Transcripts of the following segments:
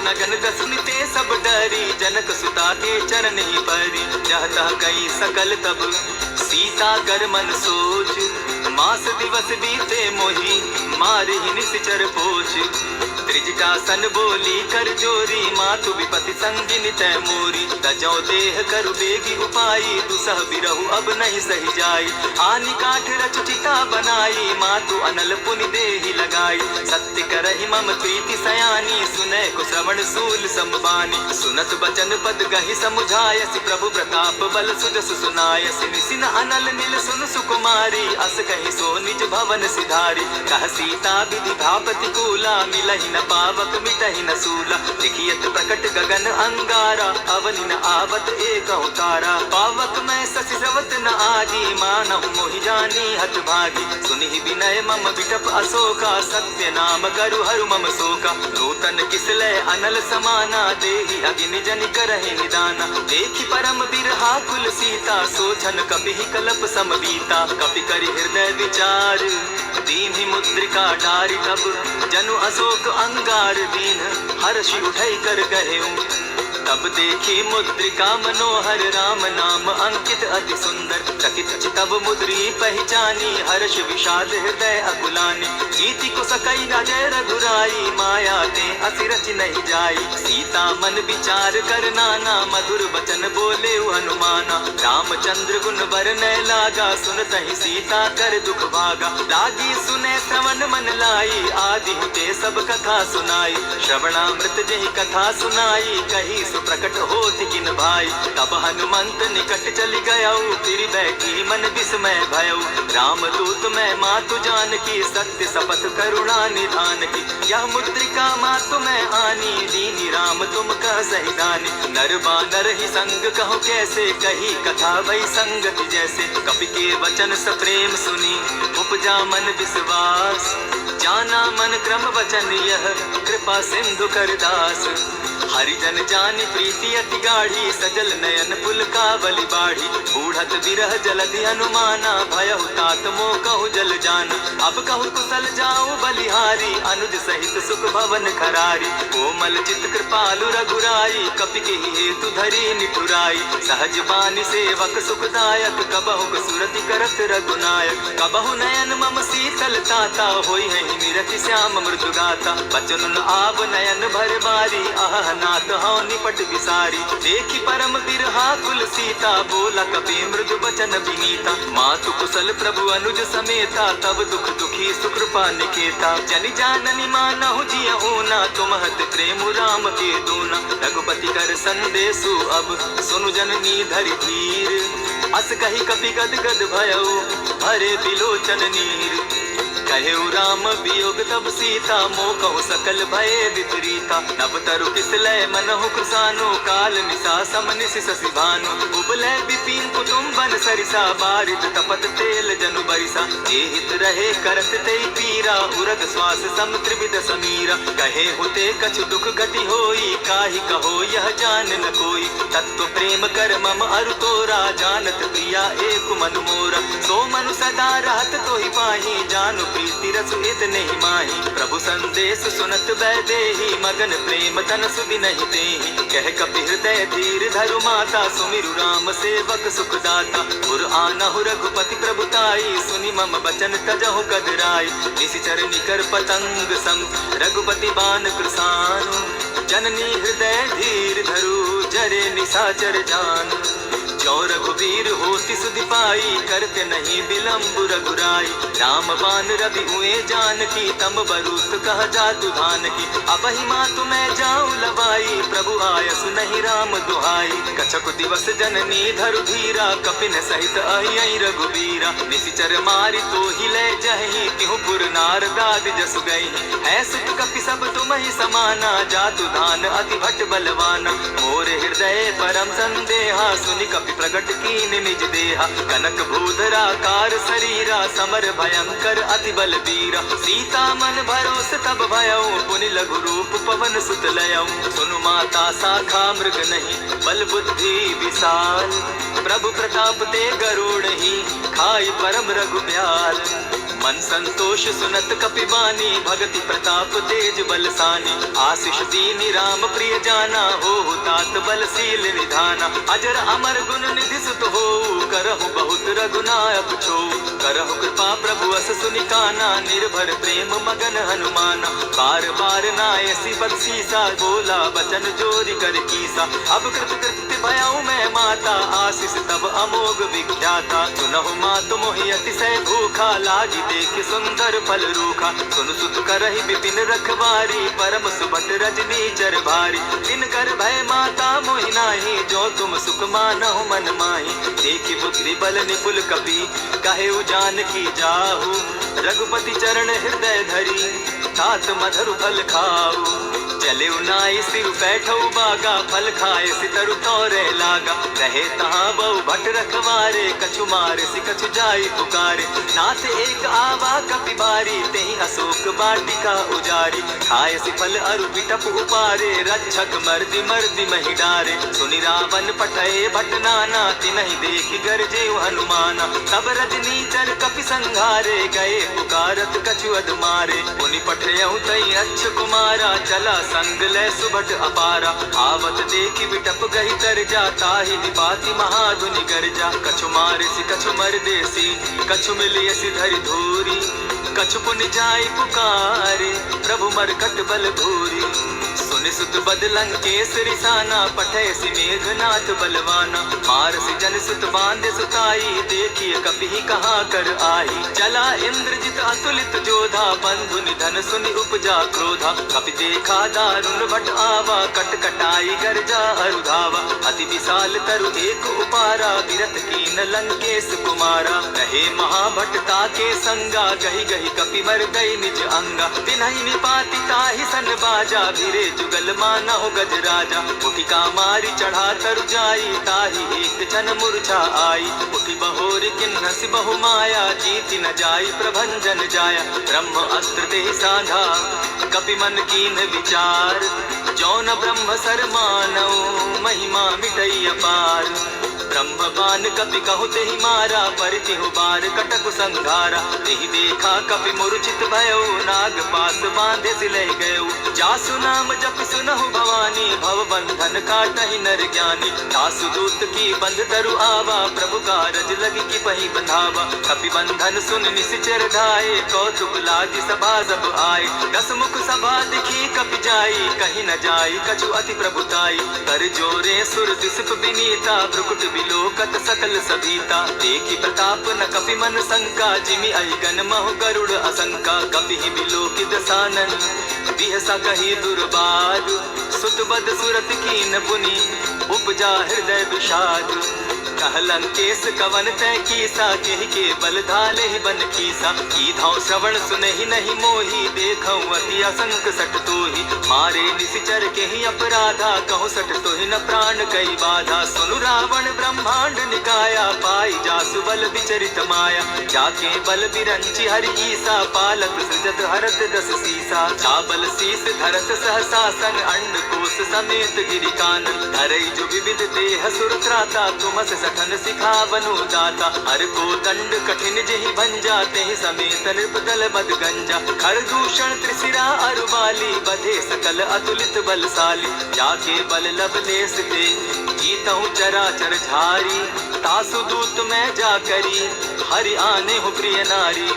नगन दसमिते सब डरी, जनक सुता के चरण ही परी। जह तह कई सकल तब सीता कर मन सोच, मास दिवस बीते मोही मार ही निश्चर पोच। त्रिजटासन बोली कर जोरी, मातु विपति संगिनी तै मोरी। तजौ देह करु बेगी उपाई, दुसह बिरहु अब नहीं सही जाई। आनी काठ रच चिता बनाई, मातु अनल पुनि देहि लगाई। सत्य करहि मम प्रीति सयानी, सुनै को श्रवण सूल समबानी। सुनत बचन पद गहि समुझायसि, प्रभु प्रताप बल सुजस सुनायसि। निसिन अनल नील सुन सुकुमारी, अस कहि सो निज भवन सिधारी। कह सीता विधि भापति कूला, मिलहि न पावक मिटहि न सूला। लिखियत प्रकट गगन अंगारा, अवनि न आवत एक तारा। पावक मैं शशि स्रवत न आगी, मानहु मोहि जानी हत भागी। सुनिहि विनय मम विटप अशोका, सत्य नाम करु हरु मम शोका। नूतन किसलय अनल समाना, देहि अगिनि जनि करहि निदाना। देखि परम बिरहा कुल सीता, सोझन कपिहि कलप समबीता। कपि करि हृदय विचार, दीन्हि मुद्रिका डारि। तब जनु अशोक अंगार दीन, हर्षि उठै कर गहेउ। तब देखी मुद्रिका मनोहर, राम नाम अंकित अति सुंदर। चकित चितव मुद्री पहचानी, हर्ष विषाद हृदय अकुलानी। जीति को सकई न जय रघुराई, माया ते असी रचि नहीं जाई। सीता मन विचार कर नाना, मधुर बचन बोले हनुमाना। रामचंद्र गुण बरनय लागा, सुनतहि सीता कर दुख भागा। लागी सुने श्रवण मन लाई, आदि ते सब कथा सुनाई। श्रवणामृत जहि कथा सुनाई, कही प्रकट होति किन भाई। तब हनुमंत निकट चली गयऊ, फिर बैठी मन विस्मय भयऊ। राम दूत मैं मातु जान की, सत्य शपथ करुणा निधान की। यह मुद्रिका मातु मैं आनी, दीनी राम तुम कह सही दानी। नर बानर ही संग कहो कैसे, कही कथा वही संगति जैसे। कपि के वचन सप्रेम सुनी, उपजा मन विश्वास। जाना मन क्रम वचन यह, कृपा सिंधु कर दास। हरिजन जानि प्रीति अति गाढ़ी, सजल नयन पुलकावली बाढ़ी। बूढ़त विरह जलधि हनुमाना, भयहु तात मोह कहु जल जाना। अब कहु कुशल जाऊं बलिहारी, अनुज सहित सुख भवन खरारी। कोमल चित कृपालु रघुराई, कपि के हेतु धरी निठुराई। सहज बानी सेवक सुखदायक, कबहु सुरति करत रघुनायक। कबहु नयन मम शीतल ताता, होई है निरखि श्याम मृदु गाता। बचन आव नयन भर बारी, आह नाथ हौ निपट विसारी। देखि परम बिरहा कुल सीता, बोला कपि मृदु बचन विनीता। मातु कुशल प्रभु अनुज समेता, तब दुख दुखी सुकृपा निकेता। जनि जाननि मानहु जिय ऊना, तुमहत प्रेम राम के दूना। रघुपति कर संदेशु अब, सुनु जननी धरि धीर। अस कहि कपि गद गद भयउ, भरे बिलोचन नीर। कहेउ राम वियोग तब सीता, मोह कहु सकल भय विपरीता। नभ तरु किसलय मनहु कृसानु, काल निशा समनिशि शशि भानु। उबलय विपिन कुटुम्बन सरिसा, बारिद तपत तेल जनु बरिसा। जे हित रहे करत तेई पीरा, उरग श्वास सम त्रिविध समीरा। कहे होते कछु दुख घटी होई, काहि कहो यह जान न कोई। तत्व प्रेम कर मम अरु तोरा, जानत प्रिया एक मन मोरा। सो मनु सदा रहत तोहि पाहि, जानु प्रीति रसु इतने ही माही। प्रभु संदेश सुनत बैदेही, मगन प्रेम तन सुधि नहीं देही। कह कपि हृदय धीर धरु माता, सुमिरु राम सेवक सुखदाता। उर आनहु रघुपति प्रभुताई, सुनि मम बचन तजहु कदराई। निशिचर निकर पतंग सम, रघुपति बान कृसानु। जननी हृदय धीर धरु, जरे निशाचर जान। जो रघुवीर होति सुधि पाई, करते नहीं विलम्ब रघुराई। राम बान रवि हुए जानकी, तम बरूत कह जातु धान की। अबहि मातु मैं जाऊं लवाई, प्रभु आयसु नहीं राम दुहाई। कछक दिवस जननी धरु धीरा, कपिन सहित अहियहि रघुवीरा। निशिचर मारि तो ही लय जहि, तिहु पुर नारदादि जसु गई। है सुत कपि सब तुम ही समाना, जातु धान अति भट बलवाना। मोर हृदय परम संदेहा, सुनि कपि प्रगट कीन निज देहा। कनक भूधराकार शरीरा, समर भयंकर अति बल बीरा। सीता मन भरोस तब भयउ, पुनि लघु रूप पवन सुत लयउ। सुनु माता शाखा मृग नहीं, बल बुद्धि विशाल। प्रभु प्रताप ते गरुड़ ही, खाई परम रघु ब्याल। मन संतोष सुनत कपिबानी, भगति प्रताप तेज बलसानी। आशीष दीनी राम प्रिय जाना, हो तात बलशील निधाना। अजर अमर गुण निधि सुत हो, करहु बहुत रघुनायक छो। करहु कृपा प्रभु अस सुनि काना, निर्भर प्रेम मगन हनुमाना। बार बार नायसी बख्शीसा, बोला बचन जोरी कर कीसा। अब कृत भयाऊ मैं माता, आशीष तब अमोघ विख्याता। सुनहु मातु मोहि अतिशय भूखा, लागी देख सुंदर फल रूखा। सुन सुत करहि विपिन रखवारी, परम सुभट रजनी चर भारी। दिन कर भय माता मोहि नाही, जो तुम सुख मानहु मन माही। देखि बुद्धि बल निपुल कपि, कहे जान की जाहु। रघुपति चरण हृदय धरी, तात मधुर फल खाऊ। चले नाई सिर बैठऊ बागा, फल खाए सितरु तोरे लागा। रहे तहाँ बहु भट रखवारे, कछु मारे सि कछु जाई पुकारे। नाथ एक आवा कपि बारी, तेहि अशोक वाटिका उजारी। खाए सि फल अरु बिटप उपारे, रक्षक मर्दि मर्दि महि डारे। सुनि रावण पठए भट नाना, तिनहि देखि गरजे हनुमाना। तब रजनी चर कपि संघारे, गए पुकारत कछु अध मारे। पुनि पठयउ तई अच्छ कुमारा, चला संग ले सुभट अपारा। आवत देखि बिटप गहि तर जा, ताहि निपाति महाधुनि गर्जा। कछु मारे सि कछु मरदेसी, कछु मिलिय सि धरि धूरी। कछु पुनि जाई पुकारे, प्रभु मरकट बल भूरी। सुनि सुत बद लंकेश रिसाना, पठय सि मेघनाथ बलवाना। मारसि जन सुत बांधे सुताई, देखिए कपि कहाँ कर आई। चला इंद्रजित अतुलित जोधा, बंधु निधन सुनि उपजा क्रोधा। कपि देखा दारुण भट आवा, कट कटाई गर्जा अरुधावा। अति विशाल तरु एक उपारा, विरत कीन लंकेश कुमारा। रहे महाभटता के संगा, गहि गहि कपि मर गई निज अंगा। तिन्हि निपाति ताहि सन बाजा, भिरे जुगल मानहु गज राजा। मुठिका मारी चढ़ा तरु जाई, ताहि एक जन मूर्छा आई। उठि बहोर किन्नसि बहु माया, जीति न जाई प्रभंजन जाया। ब्रह्म अस्त्र देहि साधा, कपि मन कीन विचार। जौन ब्रह्म सर मानौ, महिमा मिटई अपार। ब्रह्म बान कपि कहु तेहि मारा, परितिहु बार कटक संघारा। तेहि देखा कपि मूर्छित भयउ, नाग पास बांधे सिलय गयउ। जासु नाम जपि सुनहु भवानी, भव बंधन काटहि नर ज्ञानी। दासु दूत की बंध तरु आवा, प्रभु कारज लगी कि पहि बंधावा। कपि बंधन सुन निसिचर धाये, कौतुक लागी सभा सब आए। दस मुख सभा दिखी कपि जाई, कहीं न जाई कछु अति प्रभुताई। कर जोरे सुर दिसप विनीता, भ्रुकुट बिलोकत सकल सभीता। देखि प्रताप न कपि मन शंका, जिमि अहिगन महु गरुड़ असंका। कपि बिलोकि दसानन, बिहसा कही दुर्बाद। सुत बद सुरत कीन पुनि, उपजा हृदय विषाद। कह लंकेश कवन तै कीसा, केहि के बल धाले ही बन कीसा। कीधौ श्रवण सुनहि नहीं मोही, देखौ अति असंक सट तोहि। मारे निसिचर केहि अपराधा, कहु सट तोहि न प्राण कई बाधा। सुनु रावण ब्रह्मांड निकाया, पाई जासु बल विचरित माया। जाके बल बिरंचि हरि ईसा, पालत सृजत हरत दस सीसा। चाबल शीस धरत सहसासन, अंड कोश समेत गिरि कानन। धरई जो विविध देह सुर त्राता, तुमस सठन सिखावनु दाता। हर को दंड कठिन जेहि भंजा, तेहि समेत नृपदल बद गंजा। खरदूषण त्रिशिरा अरुबाली, बधे सकल अतुलित बलशाली। जाके बल लब लेस ते, जीतहु चराचर झारी। तासु दूत मैं जा करी, हरि आने हूँ प्रिय नारी।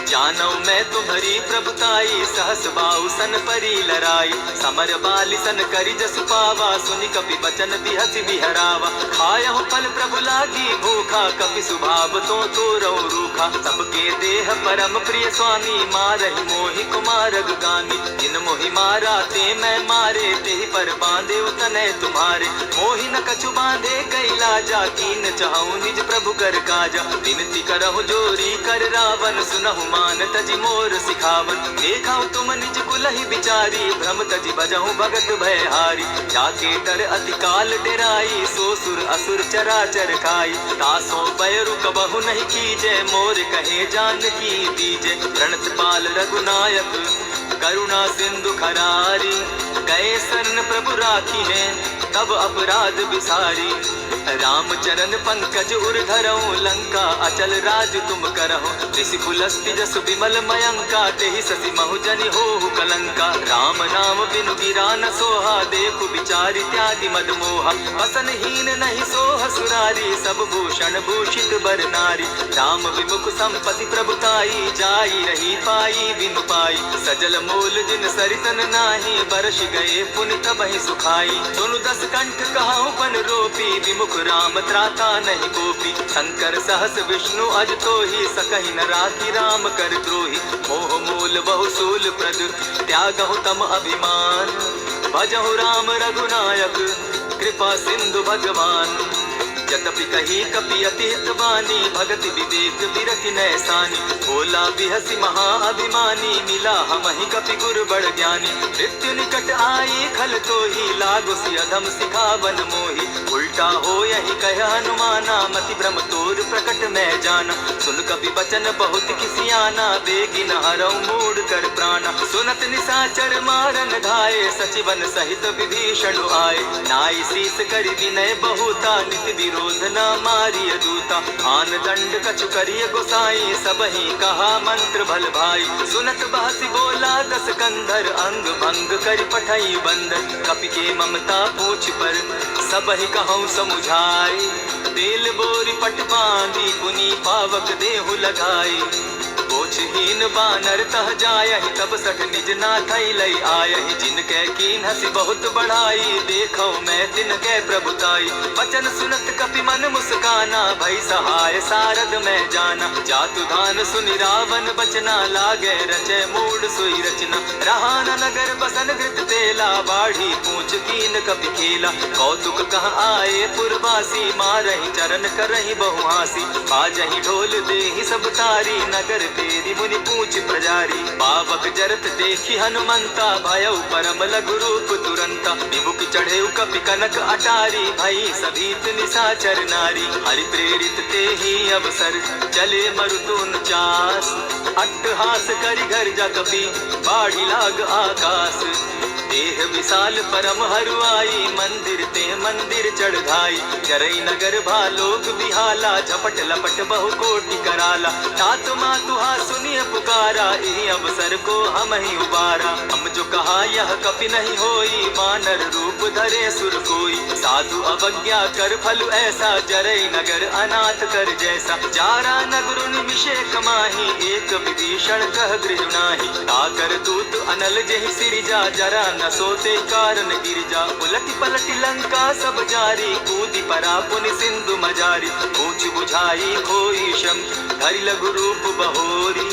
जानौ मैं तुम्हारी प्रभुताई, सहस बाहु सन परी लराई। समर बाली सन करि जसु पावा, सुनि कपि बचन बिहसि बिहरावा। खायहु फल प्रभु लागी भूखा, कपि सुभाव तो तोरौ रूखा। सबके देह परम प्रिय स्वामी, मारहि मोहि कुमारग गामी। जिन मोहि मारा ते मैं मारे, तेहि पर बांधे तनय तुम्हारे। मोहि न कछु बांधे कैलाजा, कीन चाहूं निज प्रभु कर काजा। विनती करहु जोरी कर रावण, सुनहु मान तजि मोर सिखावन। देखा तुम निज कुलहि बिचारी, भ्रम तजि बजहु भगत भयहारी। जाके डर अति काल डेराई, सो सुर असुर चराचर खाई। तासो बैरु कबहु नहीं कीजे, मोर कहे जानकी दीजे। प्रणत पाल रघुनायक, करुणा सिंधु खरारी। गए शरण प्रभु राखी है, तब अपराध बिसारी। राम चरण पंकज उर धरऊं, लंका अचल राज तुम करहो। ऋषि पुलस्त्य जस विमल मयंका, तेहि ससि महु जनि होहु कलंका। राम नाम बिनु गिरा न सोहा, देखु विचारि त्यागि मद मोहा। वसनहीन नहीं सोह सुरारी, सब भूषण भूषित बर नारी। राम विमुख संपत्ति प्रभुताई, जाई रही पाई बिनु पाई। सजल मोल जिन सरितन नाही, बरस गए पुनि तबहि सुखाई। सुनु दस कंठ कहाऊं पन रोपी, विमुख राम त्राता नहीं कोपी। शंकर सहस विष्णु अज तोहि, सकहि न राखी राम कर द्रोही। मोह मूल बहु सूल प्रद, त्यागहु तम अभिमान। भजहु राम रघुनायक, कृपा सिंधु भगवान। जतपि कही कपि अति हितवानी, भगति विवेक विरति नैसानी। बोला बिहसी महा अभिमानी, मिला हमहि कपि गुर बड़ ज्ञानी। मृत्यु निकट आई खल तोहि, लागो सि अधम सिखावन मोहि। उल्टा हो यही कह हनुमाना, मति भ्रम तोर प्रकट मैं जाना। सुन कपि बचन बहुत किसियाना, बेगी न हरऊं मूढ़ कर प्राणा। सुनत निशाचर मारन धाये, सचिवन सहित विभीषण आए। नाई शीस करि विनय बहुता, नित विरोध न मारिय दूता। आन दंड कछु करिय गोसाई, सबहि कहा मंत्र भल भाई। सुनत बहसी बोला दस कंधर, अंग भंग करि पठई बंदर। कपि के ममता पूछ पर, सबहि कहूँ समुझाई। बेल बोरी पट बांधी, पुनि पावक देहु लगाई। बोझहीन बानर तह जायहि, तब सठ निज नाथै लई आयहि। जिनके कीन हंसी बहुत बढ़ाई, देखो मैं तिनके प्रभुताई। वचन सुनत कपि मन मुस्काना, भई सहाय सारद मैं जाना। जातु धान सुनि रावण बचना, लागे रचे मूढ़ सोई रचना। रहा न नगर बसन घृत तेला, बाढ़ी पूछ कीन कपि खेला। कौतुक कह आए पुरवासी, मारहि चरण करहि बहुहासी। बाजहि ढोल देहि सब तारी, नगर तेरी मुनि पूछ प्रजारी। पावक जरत देखी हनुमंता, भयउ परम लघु रूप तुरंता। विमुख चढ़े कपि कनक अटारी, भई सभीत निशाचर नारी। हरि प्रेरित तेहि अवसर, चले मरुतुन चास। अट्टहास करि घर जा कपि, बाढ़ी लाग आकाश। देह विशाल परम हरुआई, मंदिर ते मंदिर चढ़ाई। जरई नगर भालोक बिहाला, झपट लपट बहु कोटि कराला। तात मातुहा सुनिय पुकारा, इहि अवसर को हम ही उबारा। हम जो कहा यह कपि नहीं होई, वानर रूप धरे सुर कोई। साधु अवज्ञा कर फल ऐसा, जरई नगर अनाथ कर जैसा। जारा नगर निमिषेक माही, एक विभीषण कह गृह नाही। ताकर दूत अनल जेहि सिरिजा, जरा न सोते कारण गिरजा। उलटी पलटी लंका सब जारी, कूदी परा पुनि सिंधु मजारी। पूछ बुझाई खोई शम, धरि लघु रूप बहोरी।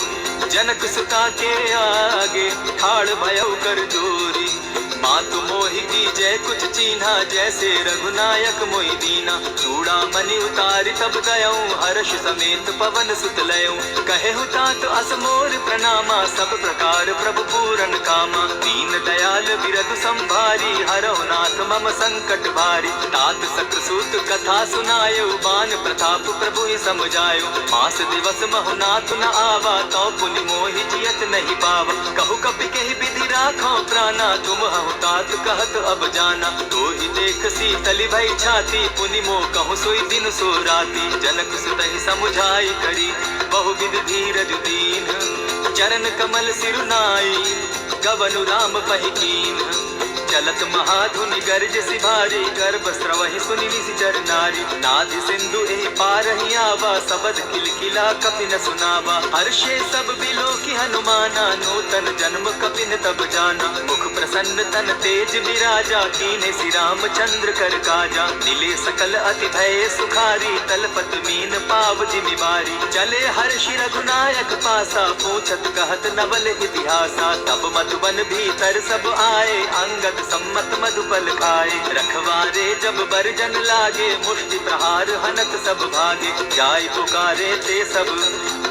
जनक सुता के आगे, ठाड़ भयउ कर जोरी। मातु मोहि की जय कुछ चीन्हा, जैसे रघुनायक मोहि दीना। चूड़ा मणि उतारि तब दयऊं, हर्ष समेत पवन सुत लयऊं। कहेहु तात असमोर प्रणामा, सब प्रकार प्रभु पूरन कामा। दीन दयाल बिरधु संभारी, हरहु नाथ मम संकट भारी। तात सक्रसूत कथा सुनायो, बान प्रताप प्रभु ही समझायो। मास दिवस महु नाथ न आवा, तो पुनि मोहि जियत नहीं पावा। कहु कपि केहि विधि राखो प्राणा, तुम हहु तात कहत अब जाना। तो ही देख शीतली भई छाती, पुनि मोह कहूँ सोई दिन सो राती। जनक सुतहि समुझाई करी, बहु विधि धीरज दीन। चरण कमल सिरुनाई, गवनु राम पहि कीन। चलत महाधुनि गर्ज सिभारी, गर्भ स्रवहि सुनि निशिचर नारी। नादि सिंधु एहि पारहि आवा, सबद किलकिला कपि न सुनावा। हर्षे सब बिलोकी हनुमाना, नूतन जन्म कपि न तब जाना। मुख प्रसन्न तन तेज विराजा, कीन्हे श्री रामचंद्र कर काजा। मिले सकल अति भय सुखारी, तलपत मीन पाव जिमि बारी। चले हर्षि रघुनायक पासा, पूछत कहत नवल इतिहासा। तब मधुबन भीतर सब आए, अंगद सम्मत मधुपल खाए। रखवारे जब बरजन लागे, मुष्टि प्रहार हनत सब भागे। जाय पुकारे ते सब,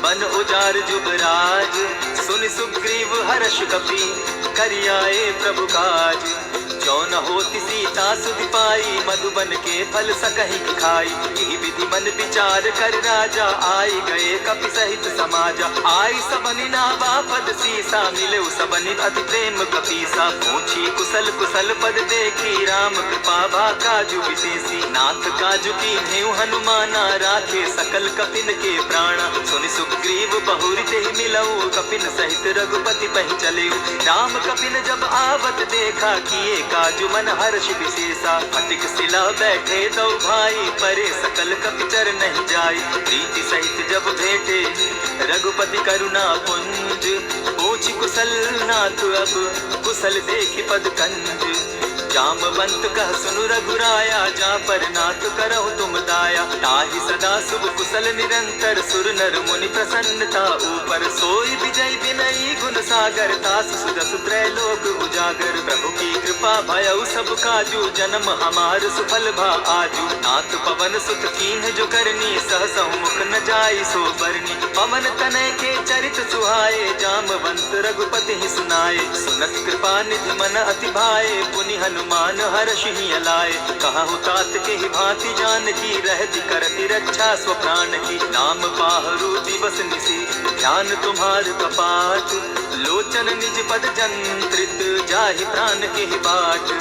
बन उजार जुबराज। सुनि सुग्रीव हर्ष कपि, करियाए प्रभु काज। जो न होती सीता सुधि पाई, मधुबन के फल सकहि खाई। यही विधि मन विचार कर राजा, आई गए कपि सहित समाजा। आई सबनि नावा पद सीसा, मिले सबनि अति प्रेम कपीसा। पूछी कुशल कुशल पद देखी, राम कृपा भा काजु विशेषी। नाथ काजु कीन्हेउ हनुमाना, राखे सकल कपिन के प्राणा। सुनि सुग्रीव बहुरि तेहि मिलऊ, कपिन सहित रघुपति पहि चलेउ। राम कपिन जब आवत देखा, किए काजु मन हर्ष विशेषा। फटिक सिला बैठे दो भाई, परे सकल कपिचर नहीं जाई। प्रीति सहित जब भेटे, रघुपति करुणा पुंज। पूछि कुशल नाथ अब, कुशल देखि पद कंज। जामवंत कह सुनु रघुराया, जा पर नाथ करहु तुम दाया। ताहि सदा शुभ कुशल निरंतर, सुर नर मुनि प्रसन्नता ऊपर। सोई विजय विनयी गुण सागर, तास सुदसु त्रैलोक उजागर। प्रभु की कृपा भयउ सब काजू, जन्म हमार सुफल भा आजू। नाथ पवन सुत कीन्ह जो करनी, सहसहु मुख न जाई सो बरनी। पवन तनय के चरित सुहाए, जामवंत रघुपति ही सुनाए। सुनत कृपा निधि मन अति भाए, पुनि हनुमान हर्षि लाए। कहु तात के ही भांति जान की, रहति करति रक्षा स्वप्राण की। नाम पाहरु दिवस निसी, ध्यान तुम्हार कपाट। लोचन निज पद जंत्रित, जाहि प्राण के ही बाट।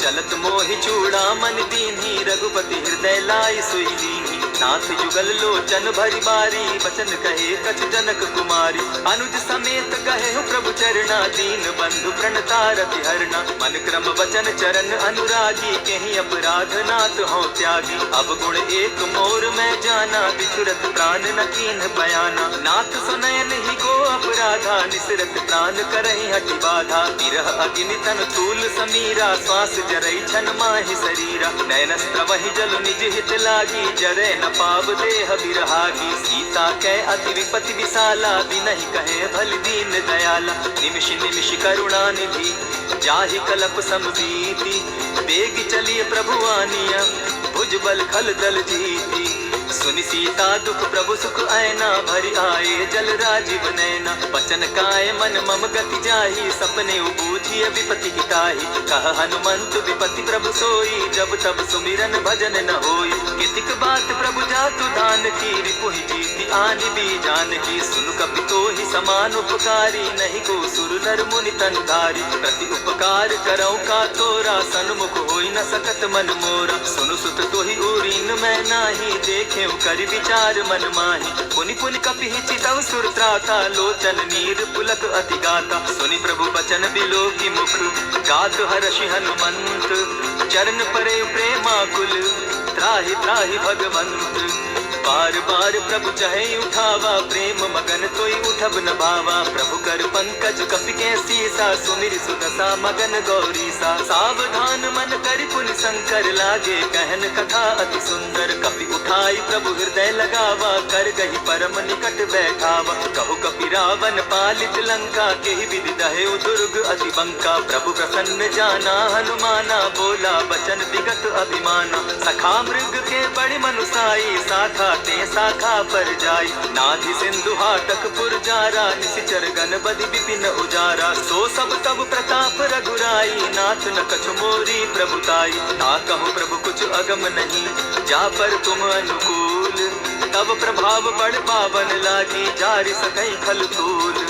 चलत मोहि चूड़ामन दीन्ही, रघुपति हृदय लाई सोई लीन्ही। नाथ जुगल लोचन भरी बारी, बचन कहे कछ जनक कुमारी। अनुज समेत कहे प्रभु चरणा, दीन बंधु प्रणतारति हरना। मन क्रम वचन चरण अनुरागी, केहि अपराध नाथ हो त्यागी। अब गुण एक मोर मैं जाना, बिछुरत प्राण न कीन्ह बयाना। नाथ सुनयन ही को अपराधा, निसरत प्राण करहि हठि बाधा। विरह अग्नि तन तूल समीरा, श्वास जरई छन माहि शरीरा। नयनस्त्र वही जल निज हित लागी, जरे न पाव देह बिरहागी। सीता कै अति विपति विशाला, बिनहि कहे भल दीन दयाला। निमिष निमिष करुणा निधि, जाहि कलप समबीति। बेग चलिए प्रभु आनिया, भुजबल खल दल जीती। सुनि सीता दुख प्रभु सुख ऐना, भरि आए जल राजीव नैना। बचन काय मन मम गति जाहि, सपने बूझिय विपति हिताहि। कह हनुमंत विपति प्रभु सोई, जब तब सुमिरन भजन न होई। कितिक बात प्रभु जातु दान की, रिपुहि जीति आनि भी जान की। सुनु कपि तोहि समान उपकारी, नहीं को सुर नर मुनि तनु धारी। प्रति उपकार करौ का तोरा, सन्मुख होई न सकत मन मोरा। सुनु सुत तोहि उरीन मैं नाही, देखे कर विचार मन माही। पुनि पुनि कपि चितौ सुर त्राता, लोचन नीर पुलक अति गाता। सुनि प्रभु बचन बिलोकी मुख, गात हर्षि हनुमंत। चरण परे प्रेमाकुल, त्राहि त्राहि भगवंत। बार बार प्रभु चहे उठावा, प्रेम मगन तोई उठब न भावा। प्रभु कर पंकज कपि के सीसा, सुमिर सुदशा मगन गौरीसा। सावधान मन करि पुनि शंकर, लागे कहन कथा अति सुंदर। कपि उठाई प्रभु हृदय लगावा, कर गही परम निकट बैठावा। कहु कपि रावण पालित लंका, केहि विधि दहेउ दुर्ग अति बंका। प्रभु प्रसन्न जाना हनुमाना, बोला बचन विगत अभिमाना। सखा मृग के बड़ि मनुसाई, साखा ते शाखा पर जाई। नाधि सिंधु हाटक पुर जारा, निशिचर गण बदि विपिन उजारा। सो सब तब प्रताप रघुराई, नाथ न कछु मोरी प्रभुताई। ता कहु प्रभु कुछ अगम नहीं, जा पर तुम अनुकूल। तब प्रभाव बड़ पावन लागी, जारि सकई खल तूल।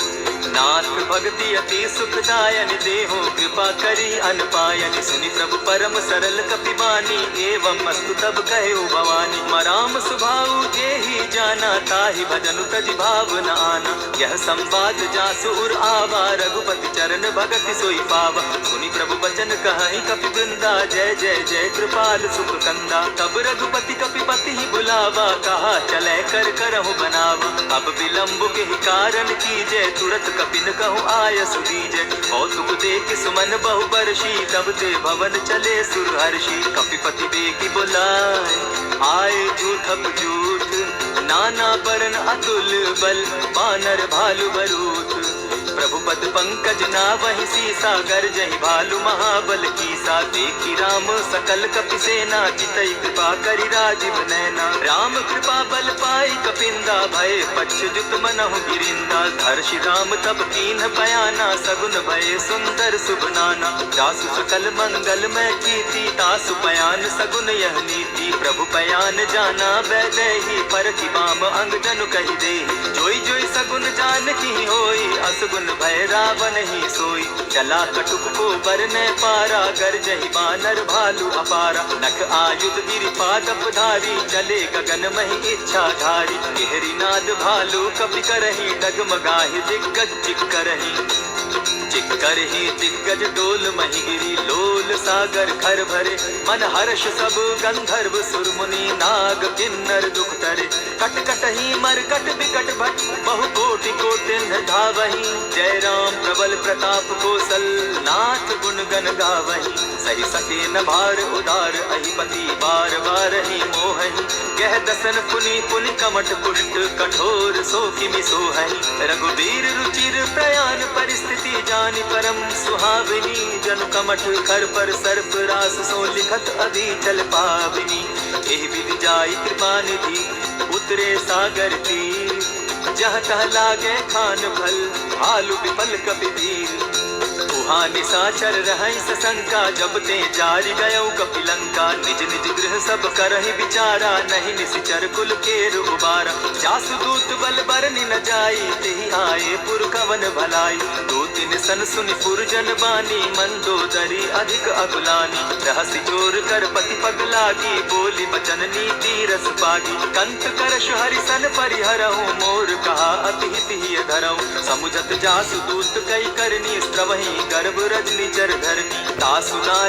नाथ भक्ति अति सुखदायन, देहो कृपा करी अनपायन। सुनि प्रभु परम सरल कपि बानी, एवं मस्तु तब कहेउ भवानी। मराम सुभाऊ जेहि जाना, ताहि भजनु तज भाव न आना। यह संवाद जासु उर आवा, रघुपति चरण भगति सोई पावा। सुनि प्रभु वचन कहहि कपि वृंदा, जय जय जय कृपाल सुख कंदा। तब रघुपति कपि पति ही बुलावा, कहा चलै कर करहु बनावा। अब विलम्ब के ही कारण कीजय, तुरत कपिन कहूँ आय सुदीजय। कौतुक देख सुमन बहु बरसी, तब ते भवन चले सुरहर्षि। कपिपति बेगी बुलाए, आए झूठप झूठ। नाना बरन अतुल बल, बानर भालु बरूथ। प्रभु पद पंकज ना वही सीसा, गरजहि भालु महाबल कीसा। देखी राम सकल कपि सेना, चितई कृपा करि राजीव नैना। राम कृपा बल पाई कपिंदा, भय पच्युत मनहु गिरिंदा। हर्षि राम तब कीन्ह बयाना, सगुन भय सुंदर शुभ नाना। जासु सकल मंगल में कीर्ति, तासु बयान सगुन यह नीति। प्रभु बयान जाना वैदेही, परखि बाम अंग जनु कहि देहि। जोई जोई सगुन जान की होई, असगुन भय रावण ही सोई। चला कटुक को बरने पारा, गरजहि बानर भालु अपारा। नख आयुध गिरि पादप धारी, चले गगन महि इच्छा धारी। केहरी नाद भालु कपि करहि, डगमगाहि दिग्गज चिक्करहि। चिक्करहि दिग्गज डोल महि गिरी, लोल सागर खर भरे। मन हर्ष सब गंधर्व सुर मुनि, नाग किन्नर दुख तरे। कट कटहि मरकट बिकट भट, बहु कोटि कोटिन्ह धावहि। जय राम प्रबल प्रताप कौशल, नाथ गुण गण गावहि। सही सके न भार उदार, अहिपति बार बार ही मोहहि। कह दसन पुनि पुनि कमठ पुष्ट, कठोर सो किमि सोहहि। रघुबीर रुचिर प्रयाण परिस्थिति, जानि परम सुहाविनी। जनु कमठ खर पर सर्प रास, सो लिखत अधीचल पाविनी। एहि विधि जाई कृपा निधि, उतरे सागर तीर। जहाँ तह लागे खान भल, भालु विफल कपि धीर। उहाँ निशाचर रहै सशंका, जब ते जारि गयौ कपिलंका। निज निज गृह सब करहि विचारा, नहीं निशिचर कुल केर उबारा। जासु दूत बल बरनि न जाई, तेहि आए पुर कवन भलाई। दो दिन सन सुनि पुरजन बानी, मंदोदरी अधिक अकुलानी। रहसि चोर कर पति पग लागी, बोली बचन नीति रस पागी। कंत करश हरिसन परिहरहु, मोर कहा अति हित हिय धरहु। समुझत जासु दूत कई करनी, स्त्रवहि गर्भ रजनी चर धरनी। तासु नारी